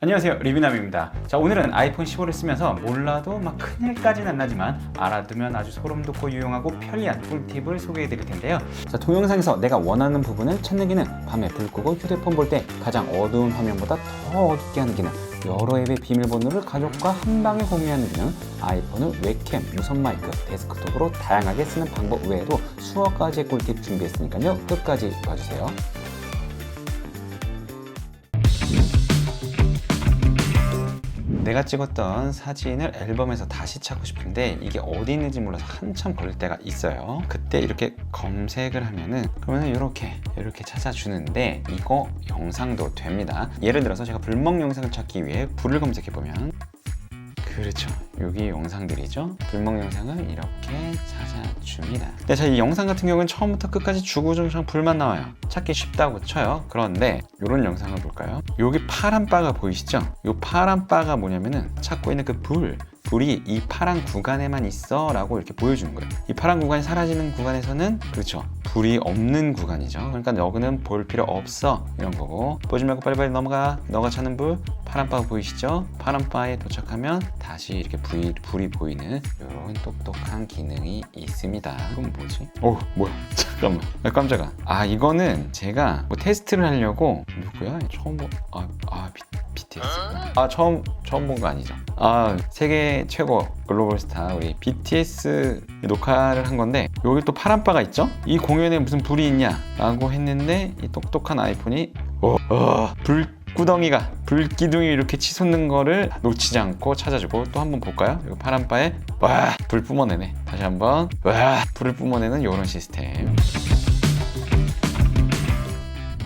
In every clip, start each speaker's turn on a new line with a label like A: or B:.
A: 안녕하세요, 리뷰남입니다. 자, 오늘은 아이폰 15를 쓰면서 몰라도 막 큰일까지는 안 나지만 알아두면 아주 소름 돋고 유용하고 편리한 꿀팁을 소개해 드릴 텐데요. 자, 동영상에서 내가 원하는 부분을 찾는 기능, 밤에 불 끄고 휴대폰 볼 때 가장 어두운 화면보다 더 어둡게 하는 기능, 여러 앱의 비밀번호를 가족과 한 방에 공유하는 기능, 아이폰을 웹캠, 무선 마이크, 데스크톱으로 다양하게 쓰는 방법 외에도 수억 가지의 꿀팁 준비했으니까요. 끝까지 봐주세요. 내가 찍었던 사진을 앨범에서 다시 찾고 싶은데 이게 어디 있는지 몰라서 한참 걸릴 때가 있어요. 그때 이렇게 검색을 하면은 그러면 이렇게 찾아주는데 이거 영상도 됩니다. 예를 들어서 제가 불멍 영상을 찾기 위해 불을 검색해 보면 그렇죠, 여기 영상들이죠. 불멍 영상을 이렇게 찾아줍니다. 근데 자, 이 영상 같은 경우는 처음부터 끝까지 주구장창 불만 나와요. 찾기 쉽다고 쳐요. 그런데 이런 영상을 볼까요? 여기 파란 바가 보이시죠? 이 파란 바가 뭐냐면은 찾고 있는 그 불이 이 파란 구간에만 있어 라고 이렇게 보여주는 거예요. 이 파란 구간이 사라지는 구간에서는 그렇죠, 불이 없는 구간이죠. 그러니까 너는 볼 필요 없어 이런 거고, 보지 말고 빨리빨리 넘어가. 너가 찾는 불 파란 바 보이시죠? 파란 바에 도착하면 다시 이렇게 불이 보이는 이런 똑똑한 기능이 있습니다. 이건 뭐지? 뭐야, 잠깐만, 깜짝아. 이거는 제가 뭐 테스트를 하려고 누구야? 처음 BTS. 처음 본 거 아니죠? 세계 최고 글로벌 스타 우리 BTS 녹화를 한 건데 여기 또 파란 바가 있죠? 이 공연에 무슨 불이 있냐? 라고 했는데 이 똑똑한 아이폰이 불기둥이 이렇게 치솟는 거를 놓치지 않고 찾아주고, 또 한번 볼까요? 이거 파란 바에 불 뿜어내네. 다시 한번 불을 뿜어내는 이런 시스템.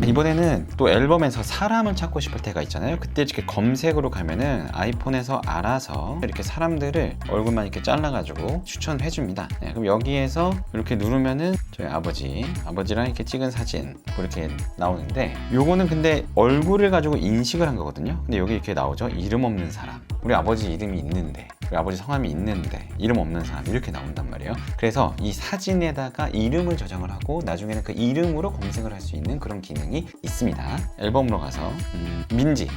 A: 이번에는 또 앨범에서 사람을 찾고 싶을 때가 있잖아요. 그때 이렇게 검색으로 가면은 아이폰에서 알아서 이렇게 사람들을 얼굴만 이렇게 잘라가지고 추천해 줍니다. 그럼 여기에서 이렇게 누르면은 저희 아버지랑 이렇게 찍은 사진 이렇게 나오는데, 요거는 근데 얼굴을 가지고 인식을 한 거거든요. 근데 여기 이렇게 나오죠. 이름 없는 사람. 우리 아버지 이름이 있는데, 우리 아버지 성함이 있는데 이름 없는 사람, 이렇게 나온단 말이에요. 그래서 이 사진에다가 이름을 저장을 하고 나중에는 그 이름으로 검색을 할 수 있는 그런 기능이 있습니다. 앨범으로 가서 민지,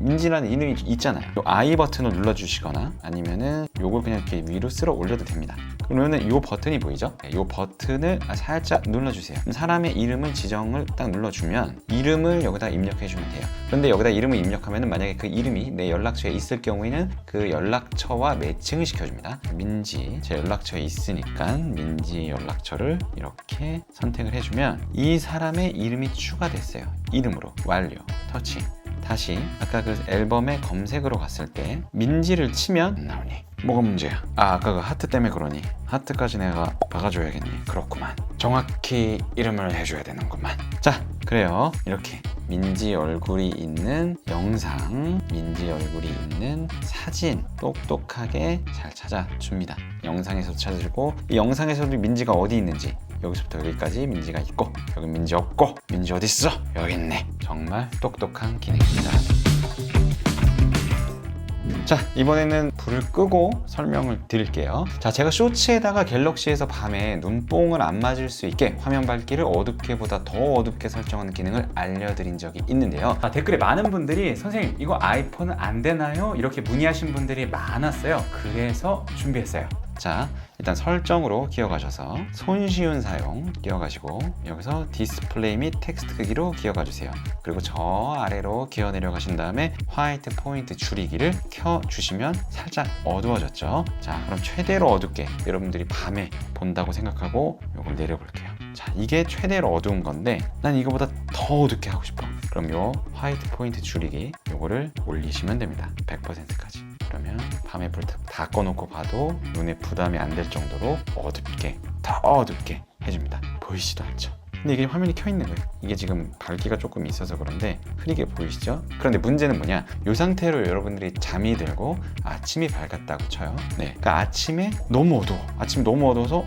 A: 민지라는 이름이 있잖아요. 요 I 버튼을 눌러주시거나 아니면은 요걸 그냥 이렇게 위로 쓸어 올려도 됩니다. 그러면은 요 버튼이 보이죠? 요 버튼을 살짝 눌러주세요. 사람의 이름을 지정을 딱 눌러주면 이름을 여기다 입력해주면 돼요. 그런데 여기다 이름을 입력하면은 만약에 그 이름이 내 연락처에 있을 경우에는 그 연락처와 매칭을 시켜줍니다. 민지, 제 연락처에 있으니까 민지 연락처를 이렇게 선택을 해주면 이 사람의 이름이 추가됐어요. 이름으로 완료, 터치. 다시 아까 그 앨범에 검색으로 갔을 때 민지를 치면 안 나오니? 뭐가 문제야? 아까 그 하트 때문에 그러니? 하트까지 내가 박아줘야겠니? 그렇구만. 정확히 이름을 해줘야 되는구만. 자, 그래요. 이렇게 민지 얼굴이 있는 영상, 민지 얼굴이 있는 사진 똑똑하게 잘 찾아줍니다. 영상에서도 찾아주고, 이 영상에서도 민지가 어디 있는지, 여기서부터 여기까지 민지가 있고, 여기 민지 없고, 민지 어딨어? 여기 있네. 정말 똑똑한 기능입니다. 자, 이번에는 불을 끄고 설명을 드릴게요. 자, 제가 쇼츠에다가 갤럭시에서 밤에 눈뽕을 안 맞을 수 있게 화면 밝기를 어둡게보다 더 어둡게 설정하는 기능을 알려드린 적이 있는데요. 댓글에 많은 분들이 선생님 이거 아이폰은 안 되나요? 이렇게 문의하신 분들이 많았어요. 그래서 준비했어요. 자, 일단 설정으로 기어가셔서 손쉬운 사용 기어가시고, 여기서 디스플레이 및 텍스트 크기로 기어가 주세요. 그리고 저 아래로 기어 내려가신 다음에 화이트 포인트 줄이기를 켜주시면 살짝 어두워졌죠. 자, 그럼 최대로 어둡게 여러분들이 밤에 본다고 생각하고 이걸 내려볼게요. 자, 이게 최대로 어두운 건데 난 이거보다 더 어둡게 하고 싶어. 그럼 요 화이트 포인트 줄이기 요거를 올리시면 됩니다. 100%까지. 그러면 밤에 불 다 꺼놓고 봐도 눈에 부담이 안 될 정도로 어둡게, 더 어둡게 해줍니다. 보이지도 않죠? 근데 이게 화면이 켜 있는 거예요. 이게 지금 밝기가 조금 있어서 그런데 흐리게 보이시죠? 그런데 문제는 뭐냐? 이 상태로 여러분들이 잠이 들고 아침이 밝았다고 쳐요. 그러니까 아침에 너무 어두워. 아침 너무 어두워서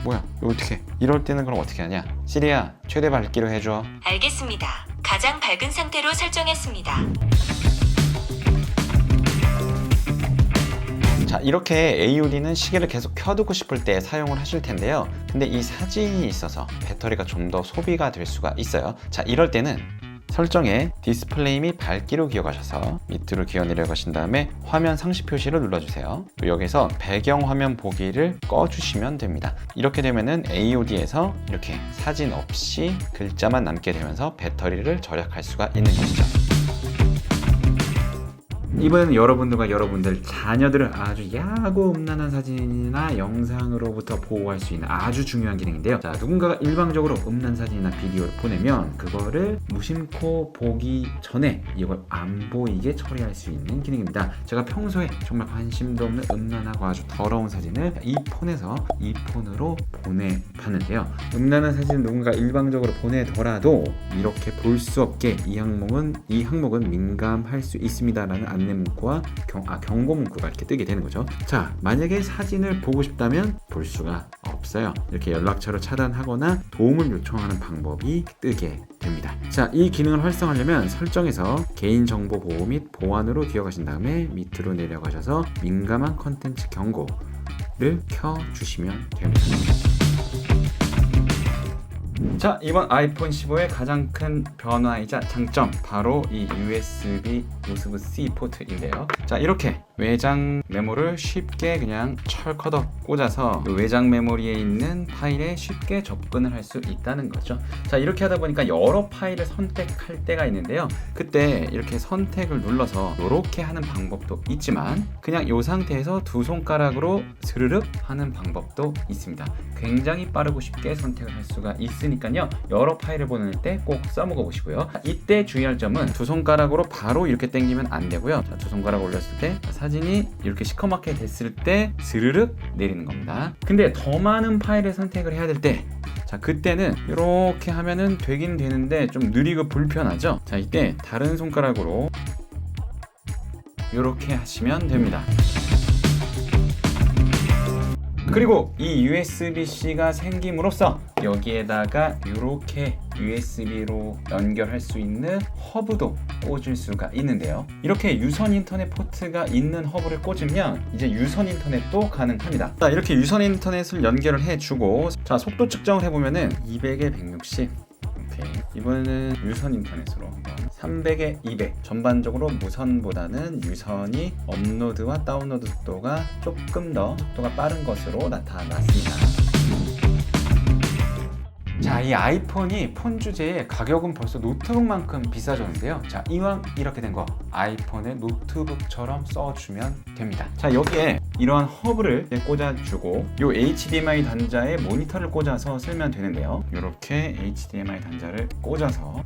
A: 뭐야? 이거 어떻게? 이럴 때는 그럼 어떻게 하냐? 시리야, 최대 밝기로 해줘.
B: 알겠습니다. 가장 밝은 상태로 설정했습니다.
A: 자, 이렇게 AOD는 시계를 계속 켜두고 싶을 때 사용을 하실 텐데요. 근데 이 사진이 있어서 배터리가 좀 더 소비가 될 수가 있어요. 자, 이럴 때는 설정에 디스플레이 및 밝기로 기억하셔서 밑으로 기어 내려가신 다음에 화면 상시 표시를 눌러주세요. 여기서 배경 화면 보기를 꺼주시면 됩니다. 이렇게 되면은 AOD에서 이렇게 사진 없이 글자만 남게 되면서 배터리를 절약할 수가 있는 것이죠. 이번에는 여러분들과 여러분들 자녀들을 아주 야구 음란한 사진이나 영상으로부터 보호할 수 있는 아주 중요한 기능인데요. 자, 누군가가 일방적으로 음란 사진이나 비디오를 보내면 그거를 무심코 보기 전에 이걸 안 보이게 처리할 수 있는 기능입니다. 제가 평소에 정말 관심도 없는 음란하고 아주 더러운 사진을 이 폰에서 이 폰으로 보내봤는데요. 음란한 사진을 누군가 일방적으로 보내더라도 이렇게 볼 수 없게 이 항목은 민감할 수 있습니다라는 안내 문구와 경고 문구가 이렇게 뜨게 되는 거죠. 자, 만약에 사진을 보고 싶다면 볼 수가 없어요. 이렇게 연락처를 차단하거나 도움을 요청하는 방법이 뜨게 됩니다. 자, 이 기능을 활성화하려면 설정에서 개인정보 보호 및 보안으로 기억하신 다음에 밑으로 내려가셔서 민감한 컨텐츠 경고를 켜주시면 됩니다. 자, 이번 아이폰 15의 가장 큰 변화이자 장점, 바로 이 USB USB-C 포트인데요. 자, 이렇게 외장 메모를 쉽게 그냥 철커덕 꽂아서 외장 메모리에 있는 파일에 쉽게 접근을 할 수 있다는 거죠. 자, 이렇게 하다 보니까 여러 파일을 선택할 때가 있는데요. 그때 이렇게 선택을 눌러서 이렇게 하는 방법도 있지만 그냥 이 상태에서 두 손가락으로 스르륵 하는 방법도 있습니다. 굉장히 빠르고 쉽게 선택을 할 수가 있으니까요. 여러 파일을 보낼 때 꼭 써먹어 보시고요. 이때 주의할 점은 두 손가락으로 바로 이렇게 당기면 안 되고요. 자, 두 손가락 올렸을 때 사진이 이렇게 시커멓게 됐을 때 스르륵 내리는 겁니다. 근데 더 많은 파일을 선택을 해야 될 때, 자, 그때는 이렇게 하면은 되긴 되는데 좀 느리고 불편하죠. 자, 이때 다른 손가락으로 이렇게 하시면 됩니다. 그리고 이 USB-C가 생김으로써 여기에다가 이렇게 USB로 연결할 수 있는 허브도 꽂을 수가 있는데요. 이렇게 유선 인터넷 포트가 있는 허브를 꽂으면 이제 유선 인터넷도 가능합니다. 자, 이렇게 유선 인터넷을 연결을 해주고, 자, 속도 측정을 해보면은 200에 160. 이번에는 유선 인터넷으로 한번 300에 200. 전반적으로 무선보다는 유선이 업로드와 다운로드 속도가 조금 더 속도가 빠른 것으로 나타났습니다. 자, 이 아이폰이 폰 주제에 가격은 벌써 노트북만큼 비싸졌는데요. 자, 이왕 이렇게 된 거 아이폰에 노트북처럼 써주면 됩니다. 자, 여기에 이러한 허브를 꽂아주고 요 HDMI 단자에 모니터를 꽂아서 쓰면 되는데요. 이렇게 HDMI 단자를 꽂아서,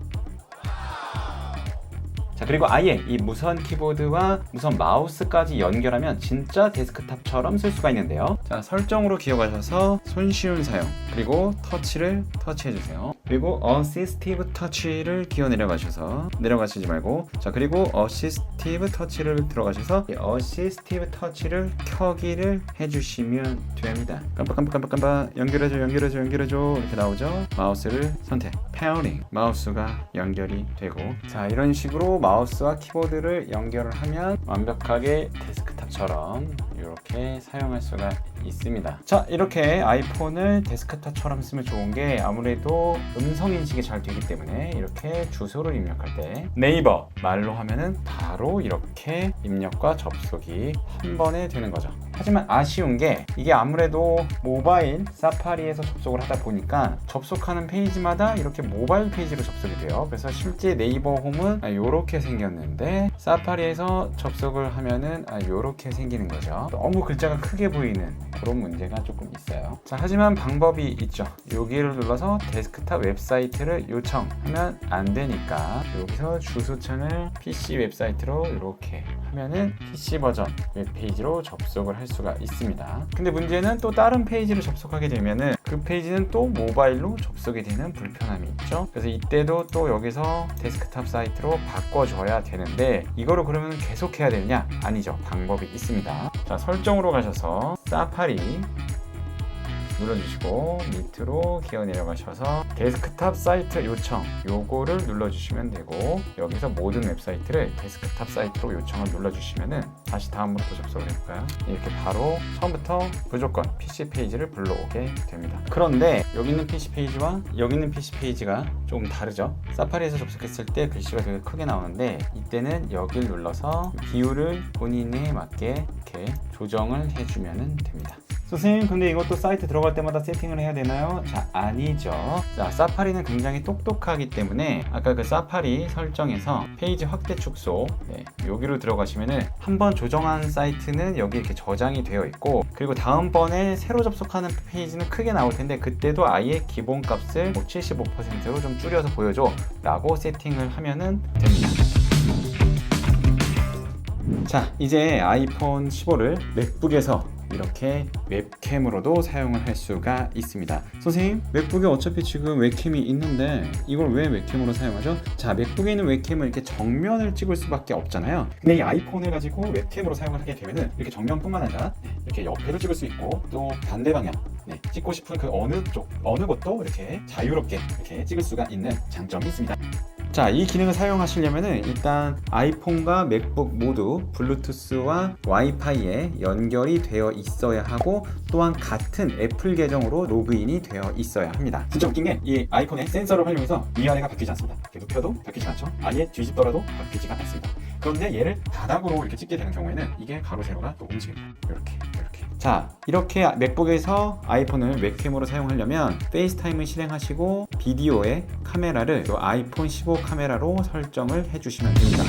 A: 자, 그리고 아예 이 무선 키보드와 무선 마우스까지 연결하면 진짜 데스크탑처럼 쓸 수가 있는데요. 자, 설정으로 기억하셔서 손쉬운 사용, 그리고 터치를 터치해주세요. 그리고 어시스티브 터치를 기어 내려가시지 말고, 자, 그리고 어시스티브 터치를 들어가셔서 어시스티브 터치를 켜기를 해주시면 됩니다. 깜빡 연결해줘 이렇게 나오죠. 마우스를 선택, 페어링, 마우스가 연결이 되고, 자, 이런 식으로 마우스와 키보드를 연결을 하면 완벽하게 데스크탑처럼 이렇게 사용할 수가 있습니다. 자, 이렇게 아이폰을 데스크탑처럼 쓰면 좋은 게 아무래도 음성 인식이 잘 되기 때문에 이렇게 주소를 입력할 때 네이버 말로 하면은 바로 이렇게 입력과 접속이 한 번에 되는 거죠. 하지만 아쉬운 게 이게 아무래도 모바일 사파리에서 접속을 하다 보니까 접속하는 페이지마다 이렇게 모바일 페이지로 접속이 돼요. 그래서 실제 네이버 홈은 이렇게 생겼는데 사파리에서 접속을 하면은 이렇게 생기는 거죠. 너무 글자가 크게 보이는 그런 문제가 조금 있어요. 자, 하지만 방법이 있죠. 여기를 눌러서 데스크탑 웹사이트를 요청하면 안 되니까 여기서 주소창을 PC 웹사이트로 이렇게 하면은 PC 버전 웹페이지로 접속을 할 수가 있습니다. 근데 문제는 또 다른 페이지를 접속하게 되면은 그 페이지는 또 모바일로 접속이 되는 불편함이 있죠. 그래서 이때도 또 여기서 데스크탑 사이트로 바꿔줘야 되는데 이거를 그러면 계속 해야 되느냐? 아니죠. 방법이 있습니다. 자, 설정으로 가셔서 사파리 눌러주시고 밑으로 기어 내려가셔서 데스크탑 사이트 요청 요거를 눌러주시면 되고 여기서 모든 웹사이트를 데스크탑 사이트로 요청을 눌러주시면은 다시 다음으로 또 접속을 해볼까요? 이렇게 바로 처음부터 무조건 PC 페이지를 불러오게 됩니다. 그런데 여기 있는 PC 페이지와 여기 있는 PC 페이지가 조금 다르죠? 사파리에서 접속했을 때 글씨가 되게 크게 나오는데 이때는 여기를 눌러서 비율을 본인에 맞게 이렇게 조정을 해주면 됩니다. 선생님, 근데 이것도 사이트 들어갈 때마다 세팅을 해야 되나요? 자, 아니죠. 자, 사파리는 굉장히 똑똑하기 때문에 아까 그 사파리 설정에서 페이지 확대 축소 여기로 들어가시면은 한번 조정한 사이트는 여기 이렇게 저장이 되어 있고 그리고 다음번에 새로 접속하는 페이지는 크게 나올 텐데 그때도 아예 기본 값을 75%로 좀 줄여서 보여줘 라고 세팅을 하면은 됩니다. 자, 이제 아이폰 15를 맥북에서 이렇게 웹캠으로도 사용을 할 수가 있습니다. 선생님, 맥북에 어차피 지금 웹캠이 있는데 이걸 왜 웹캠으로 사용하죠? 자, 맥북에 있는 웹캠은 이렇게 정면을 찍을 수밖에 없잖아요. 근데 이 아이폰을 가지고 웹캠으로 사용을 하게 되면은 이렇게 정면뿐만 아니라 이렇게 옆에도 찍을 수 있고 또 반대 방향 찍고 싶은 그 어느 쪽, 어느 곳도 이렇게 자유롭게 이렇게 찍을 수가 있는 장점이 있습니다. 자, 이 기능을 사용하시려면은 일단 아이폰과 맥북 모두 블루투스와 와이파이에 연결이 되어 있어야 하고 또한 같은 애플 계정으로 로그인이 되어 있어야 합니다. 진짜 웃긴 게 이 아이폰의 센서를 활용해서 위아래가 바뀌지 않습니다. 이렇게 눕혀도 바뀌지 않죠. 아예 뒤집더라도 바뀌지가 않습니다. 그런데 얘를 바닥으로 이렇게 찍게 되는 경우에는 이게 가로 세로가 또 움직입니다. 이렇게. 자, 이렇게 맥북에서 아이폰을 웹캠으로 사용하려면 페이스타임을 실행하시고 비디오의 카메라를 또 아이폰 15 카메라로 설정을 해주시면 됩니다.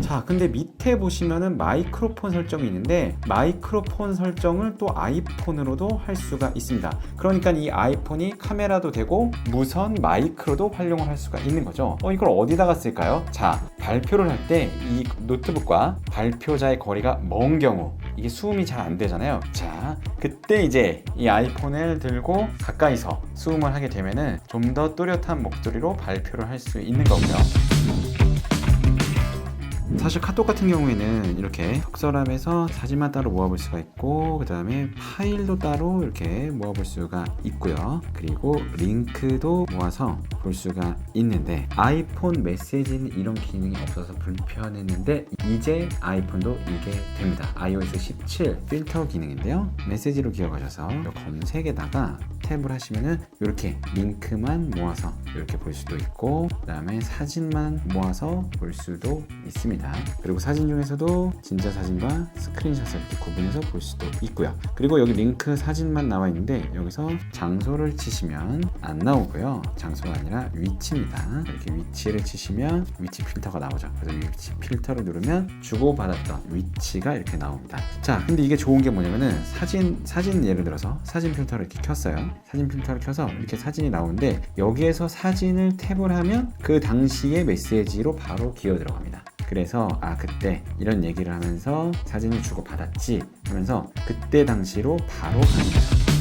A: 자, 근데 밑에 보시면은 마이크로폰 설정이 있는데 마이크로폰 설정을 또 아이폰으로도 할 수가 있습니다. 그러니까 이 아이폰이 카메라도 되고 무선 마이크로도 활용을 할 수가 있는 거죠. 이걸 어디다가 쓸까요? 자, 발표를 할 때 이 노트북과 발표자의 거리가 먼 경우 이게 수음이 잘 안 되잖아요. 자, 그때 이제 이 아이폰을 들고 가까이서 수음을 하게 되면은 좀 더 또렷한 목소리로 발표를 할 수 있는 거고요. 사실 카톡 같은 경우에는 이렇게 덕서랍에서 사진만 따로 모아볼 수가 있고 그 다음에 파일도 따로 이렇게 모아볼 수가 있고요. 그리고 링크도 모아서 볼 수가 있는데 아이폰 메시지는 이런 기능이 없어서 불편했는데 이제 아이폰도 이게 됩니다. iOS 17 필터 기능인데요. 메시지로 기억하셔서 검색에다가 탭을 하시면은 이렇게 링크만 모아서 이렇게 볼 수도 있고 그 다음에 사진만 모아서 볼 수도 있습니다. 그리고 사진 중에서도 진짜 사진과 스크린샷을 이렇게 구분해서 볼 수도 있고요. 그리고 여기 링크 사진만 나와 있는데 여기서 장소를 치시면 안 나오고요. 장소가 아니라 위치입니다. 이렇게 위치를 치시면 위치 필터가 나오죠. 그래서 위치 필터를 누르면 주고받았던 위치가 이렇게 나옵니다. 자, 근데 이게 좋은 게 뭐냐면은 사진 예를 들어서 사진 필터를 이렇게 켰어요. 사진 필터를 켜서 이렇게 사진이 나오는데 여기에서 사진을 탭을 하면 그 당시의 메시지로 바로 기어 들어갑니다. 그래서 그때 이런 얘기를 하면서 사진을 주고 받았지 하면서 그때 당시로 바로 가는 거예요.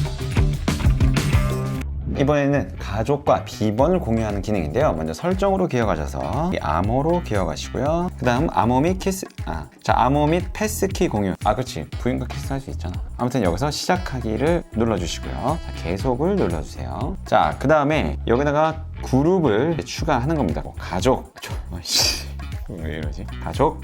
A: 이번에는 가족과 비번을 공유하는 기능인데요. 먼저 설정으로 기억하셔서 암호로 기억하시고요. 그 다음 암호 및 암호 및 패스키 공유. 그렇지, 부인과 키스 할 수 있잖아. 아무튼 여기서 시작하기를 눌러주시고요. 자, 계속을 눌러주세요. 자, 그 다음에 여기다가 그룹을 추가하는 겁니다. 가족. 왜 이러지? 가족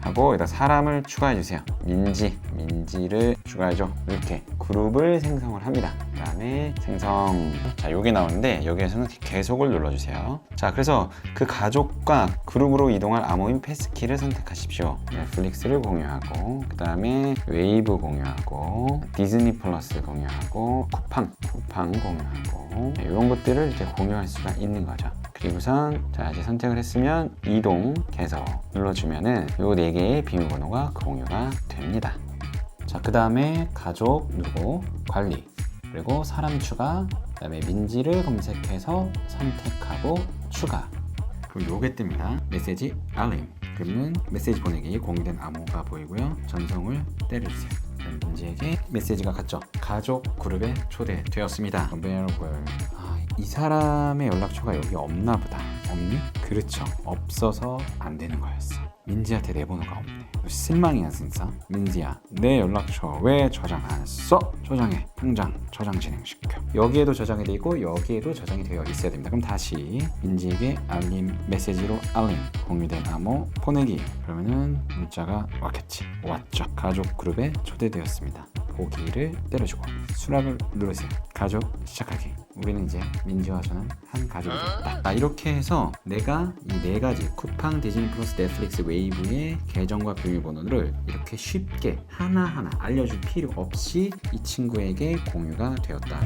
A: 하고 여기다 사람을 추가해 주세요. 민지를 추가해줘. 이렇게 그룹을 생성을 합니다. 그 다음에 생성. 자, 요게 나오는데 여기에서는 계속을 눌러주세요. 자, 그래서 그 가족과 그룹으로 이동할 암호인 패스키를 선택하십시오. 넷플릭스를 공유하고 그 다음에 웨이브 공유하고 디즈니 플러스 공유하고 쿠팡 공유하고 이런 것들을 이제 공유할 수가 있는 거죠. 그리고선 자, 이제 선택을 했으면 이동 계속 눌러주면은 요 4개의 비밀번호가 공유가 됩니다. 자, 그 다음에 가족 누르고 관리 그리고 사람 추가 그 다음에 민지를 검색해서 선택하고 추가 그리고 요게 뜹니다. 메시지 알림. 그러면 메시지 보내기 공유된 암호가 보이고요. 전송을 때려주세요. 민지에게 메시지가 갔죠. 가족 그룹에 초대되었습니다. available. 이 사람의 연락처가 여기 없나 보다. 없니? 그렇죠. 없어서 안 되는 거였어. 민지한테 내 번호가 없네. 실망이야 진짜. 민지야, 내 연락처 왜 저장 안 했어? 저장해. 당장 저장 진행시켜. 여기에도 저장이 되고 여기에도 저장이 되어 있어야 됩니다. 그럼 다시 민지에게 알림 메시지로 알림 공유된 암호 보내기. 그러면은 문자가 왔겠지. 왔죠. 가족 그룹에 초대되었습니다. 보기를 때려주고 수락을 누르세요. 가족 시작하기. 우리는 이제 민지와 저는 한 가족이 되었다. 이렇게 해서 내가 이 네 가지 쿠팡, 디즈니 플러스, 넷플릭스, 웨이브의 계정과 비밀번호를 이렇게 쉽게 하나하나 알려줄 필요 없이 이 친구에게 공유가 되었다.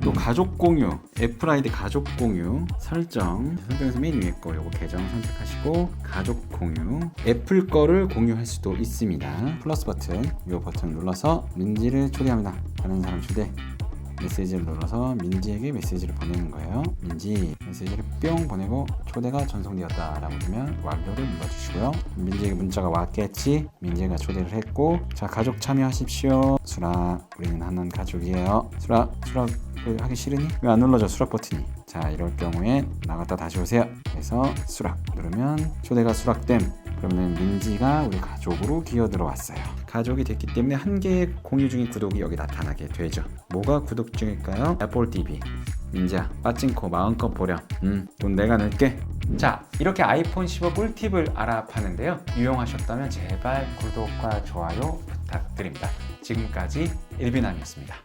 A: 또 가족 공유, 애플 아이디 가족 공유 설정에서 맨 위에 거 요거 계정 선택하시고 가족 공유, 애플 거를 공유할 수도 있습니다. 플러스 버튼, 요 버튼 눌러서 민지를 초대합니다. 다른 사람 초대. 메시지를 눌러서 민지에게 메시지를 보내는 거예요. 민지 메시지를 뿅 보내고 초대가 전송되었다 라고 뜨면 완료를 눌러주시고요. 민지에게 문자가 왔겠지. 민지가 초대를 했고, 자 가족 참여하십시오. 수락, 우리는 하나는 가족이에요. 수락 하기 싫으니? 왜 안 눌러져 수락 버튼이? 자 이럴 경우에 나갔다 다시 오세요. 그래서 수락 누르면 초대가 수락됨. 그러면 민지가 우리 가족으로 기어들어왔어요. 가족이 됐기 때문에 한 개의 공유 중인 구독이 여기 나타나게 되죠. 뭐가 구독 중일까요? 애플 TV. 민지야 빠찡코 마음껏 보렴. 돈 내가 낼게. 자 이렇게 아이폰 15 꿀팁을 알아봤는데요. 유용하셨다면 제발 구독과 좋아요 부탁드립니다. 지금까지 일비남이었습니다.